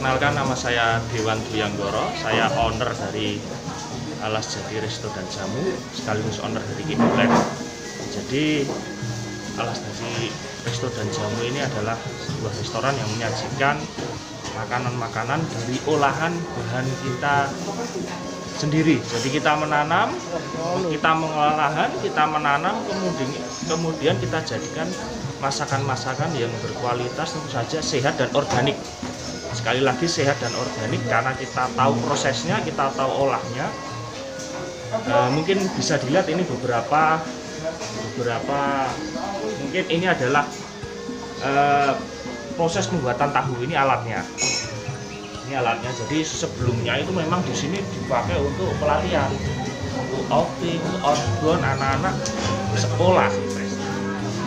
Perkenalkan, nama saya Dewan Duyanggoro. Saya owner dari Alas Jati Resto dan Jamu, sekaligus owner dari Kidulen. Jadi Alas Jati Resto dan Jamu ini adalah sebuah restoran yang menyajikan makanan-makanan dari olahan bahan kita sendiri. Jadi kita menanam, kita mengolah lahan, kita menanam, kemudian kita jadikan masakan-masakan yang berkualitas, tentu saja sehat dan organik. Sekali lagi sehat dan organik karena kita tahu prosesnya, kita tahu olahnya. Mungkin bisa dilihat ini beberapa mungkin ini adalah proses pembuatan tahu. Ini alatnya. Jadi sebelumnya itu memang di sini dipakai untuk pelatihan, untuk outing, outbound anak-anak sekolah.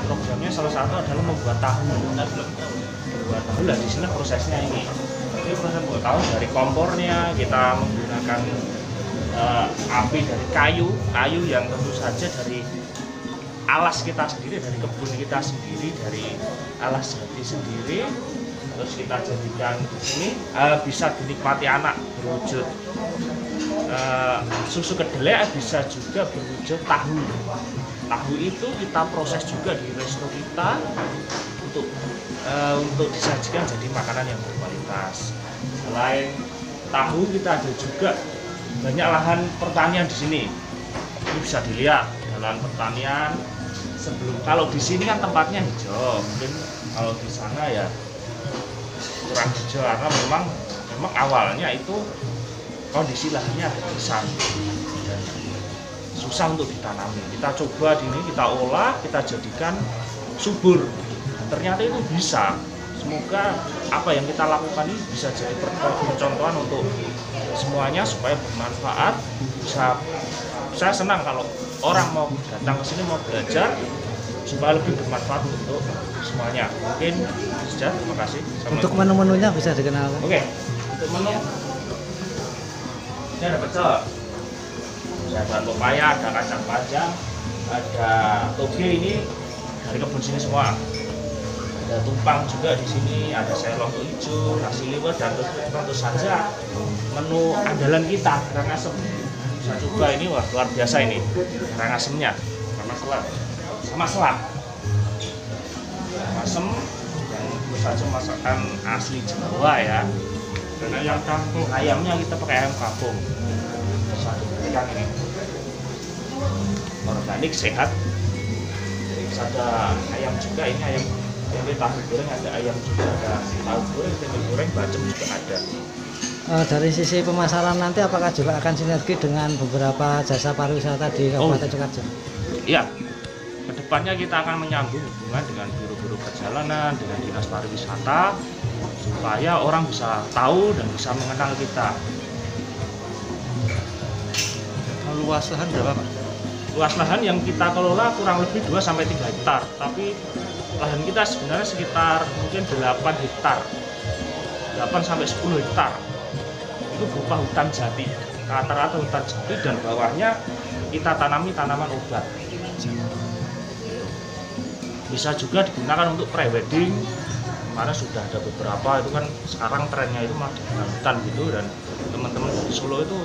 Programnya salah satu adalah membuat tahu. Membuat tahu lah di sini prosesnya ini. Jadi proses membuat tahu dari kompornya kita menggunakan api dari kayu yang tentu saja dari alas kita sendiri, dari kebun kita sendiri, dari alas jati sendiri. Terus kita jadikan di sini bisa dinikmati anak berwujud susu kedelai, bisa juga berwujud tahu. Tahu itu kita proses juga di resto kita untuk disajikan jadi makanan yang berkualitas. Selain tahu, kita ada juga banyak lahan pertanian di sini. Ini bisa dilihat lahan pertanian. Kalau di sini kan tempatnya hijau, mungkin kalau di sana ya kurang hijau karena memang awalnya itu kondisi lahannya gersang dan susah untuk ditanami. Kita coba di ini, kita olah, kita jadikan subur. Ternyata itu bisa. Semoga apa yang kita lakukan ini bisa jadi percontohan untuk semuanya supaya bermanfaat. Saya senang kalau orang mau datang ke sini mau belajar supaya lebih bermanfaat untuk semuanya. Mungkin saja, terima kasih. Untuk menu-menunya bisa dikenalkan. Oke, untuk menu ini ada pecel, ada bahan pepaya, ada kacang panjang, ada toge, ini dari kebun sini semua. Ada tumpang juga di sini, ada sayur lontong hijau, nasi liwet, dan tentu saja menu andalan kita, kerang asem. Bisa coba ini, wah luar biasa ini kerang asemnya, sama selat. Asem yang tentu saja masakan asli Jawa ya. Dan ayam kampung, ayamnya kita pakai ayam kampung. Satu ikan ini organik, sehat. Ada ayam juga, ini ayam tahu goreng, ada ayam juga, ada tahu goreng, tempe goreng, bacem juga ada. Dari sisi pemasaran nanti apakah juga akan sinergi dengan beberapa jasa pariwisata di Kabupaten Sukoharjo? Iya, kedepannya kita akan menyambung hubungan dengan biro-biro perjalanan, dengan dinas pariwisata, supaya orang bisa tahu dan bisa mengenal kita. Luas lahan berapa, Pak? Luas lahan yang kita kelola kurang lebih 2-3 hektar, tapi lahan kita sebenarnya sekitar mungkin 8 hektar, 8-10 hektar. Itu berupa hutan jati, rata-rata hutan jati, dan bawahnya kita tanami tanaman obat. Bisa juga digunakan untuk pre-wedding, karena sudah ada beberapa, itu kan sekarang trennya itu malah di hutan gitu, dan teman-teman di Solo itu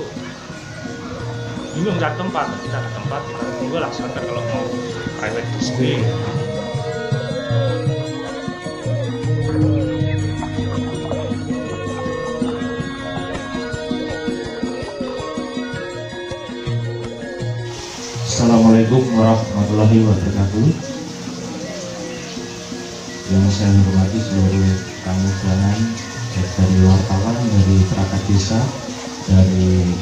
bingung cari tempat. Kita ada tempat, kita tunggu laksanakan kalau mau private display. Assalamualaikum warahmatullahi wabarakatuh. Yang saya hormati seluruh tamu undangan dari wartawan, dari perangkat desa, dari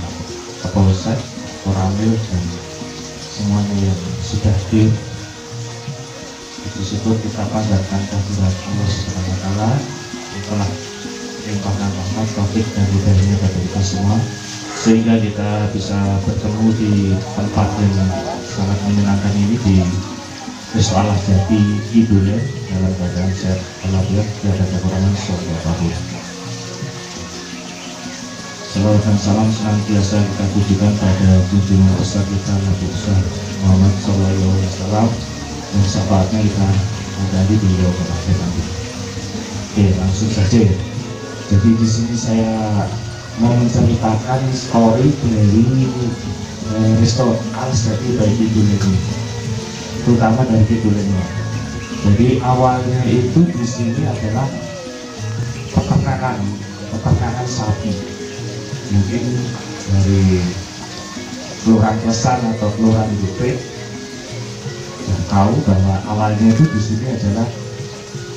Kapolsek, Koramil, dan semuanya yang sudah hadir. Disebut kita panjatkan kehadirat Allah Subhanahu wa Ta'ala yang telah melimpahkan rahmat, taufik dan hidayahnya kepada kita semua, sehingga kita bisa bertemu di tempat yang sangat menyenangkan ini, di Resto Alas Jati Kidulen, dalam keadaan sehat walafiat, tiada kekurangan sallallahu alaihi. Salawat dan salam senantiasa kita tujukan pada junjungan besar kita Nabi besar Muhammad Sallallahu Alaihi Wasallam, dan syafaatnya kita mengganti beliau pada akhir nanti. Oke, langsung saja. Jadi di sini saya mau menceritakan story dari resto Alas Jati dari Kiduleni, terutama dari Kiduleni. Jadi awalnya itu di sini adalah peternakan sapi. Mungkin dari Kelurahan Klesan atau Kelurahan Jepret tahu bahwa awalnya itu di sini adalah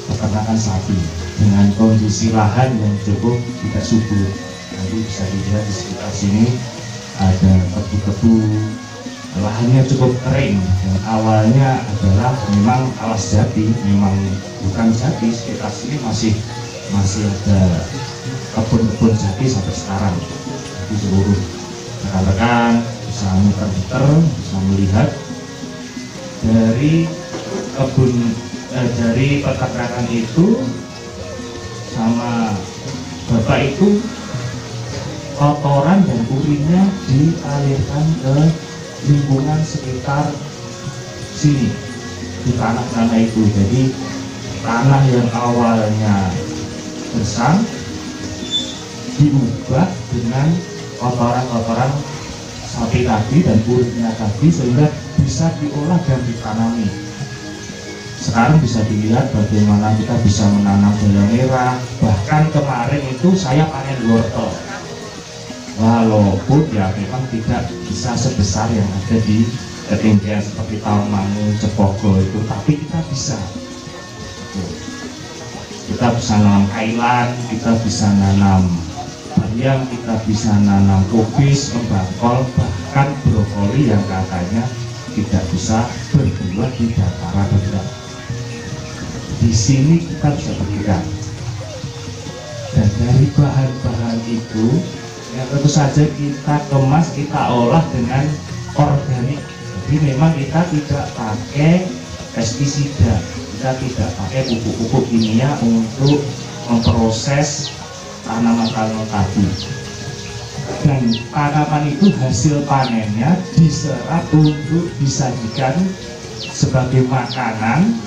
peternakan sapi dengan kondisi lahan yang cukup tidak subur. Nanti bisa dilihat di sekitar sini ada kebu-kebu, lahannya cukup kering. Dan awalnya adalah memang alas jati, memang bukan jati. Sekitar sini masih ada kebun-kebun jati sampai sekarang. Di seluruh rekan-rekan bisa muter-muter, bisa melihat dari kebun dari peternakan itu sama bapak itu, kotoran dan urinnya dialirkan ke lingkungan sekitar sini di tanah-tanah itu. Jadi tanah yang awalnya gersang diubah dengan kotoran-kotoran sapi tadi dan urinnya tadi sehingga bisa diolah dan ditanami. Sekarang bisa dilihat bagaimana kita bisa menanam bawang merah. Bahkan kemarin itu saya panen wortel, walaupun ya memang tidak bisa sebesar yang ada di ketinggian seperti Tamangu, Cepogo itu, tapi kita bisa. Kita bisa nanam kailan, kita bisa nanam bayam, kita bisa nanam kubis, kembang kol, bahkan brokoli yang katanya tidak bisa berbuah di dataran rendah. Di sini kita bisa bergerak, dan dari bahan-bahan itu ya tentu saja kita kemas, kita olah dengan organik. Jadi memang kita tidak pakai pestisida, kita tidak pakai pupuk-pupuk kimia untuk memproses tanaman-tanaman tadi. Dan tanaman itu hasil panennya diserap untuk disajikan sebagai makanan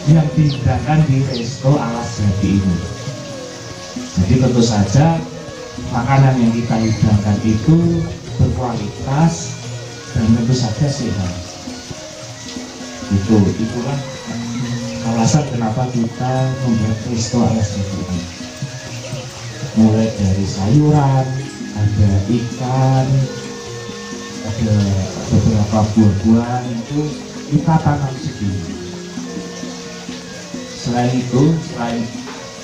yang dihidangkan di resto Alas Jati ini. Jadi tentu saja makanan yang kita hidangkan itu berkualitas dan tentu saja sehat. Itulah alasan kenapa kita membuat resto Alas Jati ini. Mulai dari sayuran, ada ikan, ada beberapa buah-buahan itu kita tanam sendiri. Selain itu, selain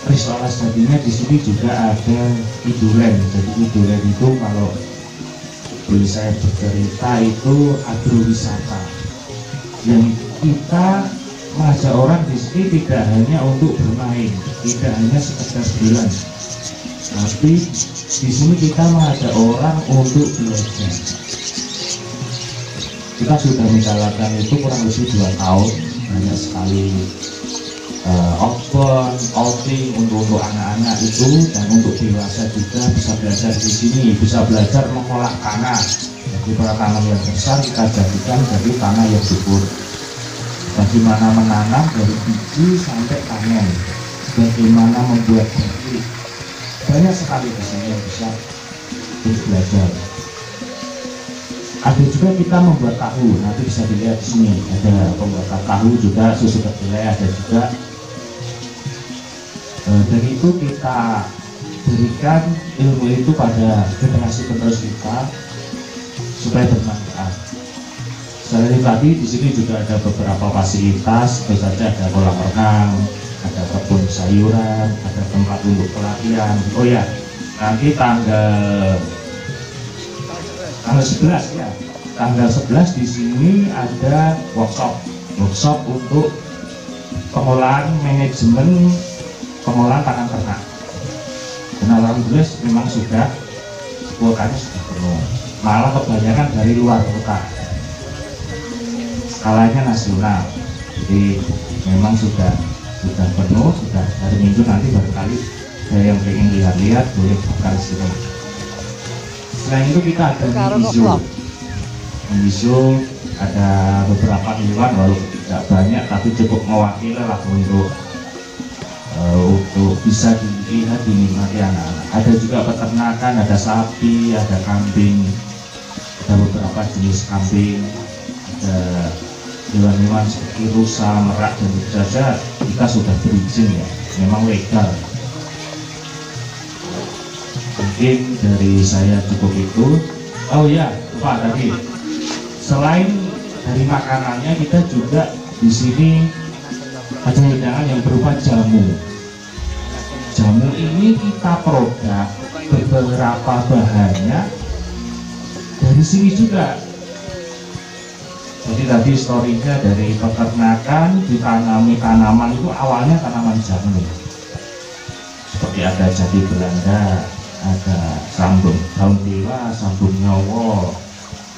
resto Alas Jatinya di sini juga ada Kidulen. Jadi Kidulen itu kalau boleh saya bercerita itu agrowisata yang kita mengajak orang di sini tidak hanya untuk bermain, tidak hanya sekedar jalan, tapi di sini kita mengajak orang untuk belajar. Kita sudah menjalankan itu kurang lebih 2 tahun, banyak sekali open, outing untuk anak-anak itu, dan untuk dewasa juga bisa belajar di sini, bisa belajar mengolah tanah. Jadi para tanam yang besar kita jadikan jadi tanah yang subur. Bagaimana menanam dari biji sampai panen, bagaimana membuat bibit, banyak sekali di sini yang bisa belajar. Ada juga kita membuat tahu, nanti bisa dilihat di sini ada pembuatan tahu juga, susu kedelai ada juga. Dan itu kita berikan ilmu itu pada generasi penerus kita supaya bermanfaat. Selain tadi di sini juga ada beberapa fasilitas, tentu saja ada kolam renang, ada kebun sayuran, ada tempat untuk pelatihan. Oh ya, nanti tanggal 11 ya, tanggal 11 di sini ada workshop untuk pengolahan manajemen pengolahan pakan ternak. Dan alhamdulillah memang sudah kuotanya sudah penuh, malah kebanyakan dari luar kota, skalanya nasional. Jadi memang sudah penuh, sudah hari Minggu nanti barangkali ada yang ingin lihat-lihat boleh buka di sini. Selain itu kita ada Miso, ada beberapa hewan walaupun tidak banyak tapi cukup mewakili lah untuk untuk bisa dilihat dinikmati anak-anak. Ada juga peternakan, ada sapi, ada kambing, ada beberapa jenis kambing, ada hewan-hewan seperti rusa, merak, dan tentu saja kita sudah berizin ya, memang legal. Mungkin dari saya cukup itu. Oh ya, Pak, tadi selain dari makanannya kita juga di sini ada hidangan yang berupa jamu. Jamu ini kita produk beberapa bahannya dari sini juga. Jadi tadi story-nya dari peternakan, ditanami tanaman itu awalnya tanaman jamu. Seperti ada jati Belanda, ada sambung daun dewa, sambung nyowo,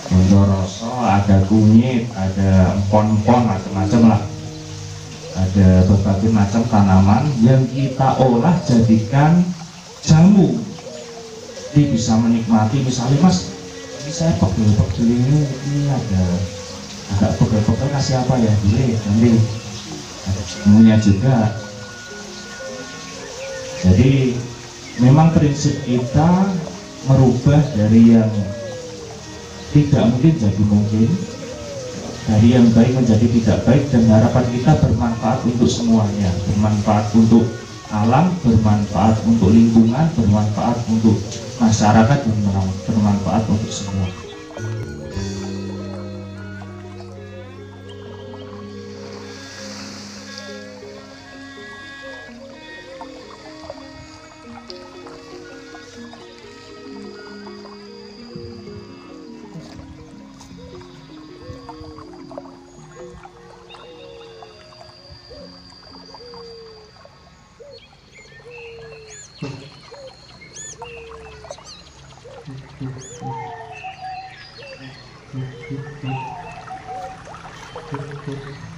gondoroso, ada kunyit, ada empon-empon, macam-macam lah. Ada berbagai macam tanaman yang kita olah jadikan jamu. Jadi bisa menikmati, misalnya Mas, ini saya pegel-pegel ini ada agak pegel-pegel, kasih apa ya? Boleh, nanti ada jamunya juga. Jadi memang prinsip kita merubah dari yang tidak mungkin jadi mungkin, dari yang baik menjadi tidak baik, dan harapan kita bermanfaat untuk semuanya, bermanfaat untuk alam, bermanfaat untuk lingkungan, bermanfaat untuk masyarakat, dan bermanfaat untuk semua. Thank you.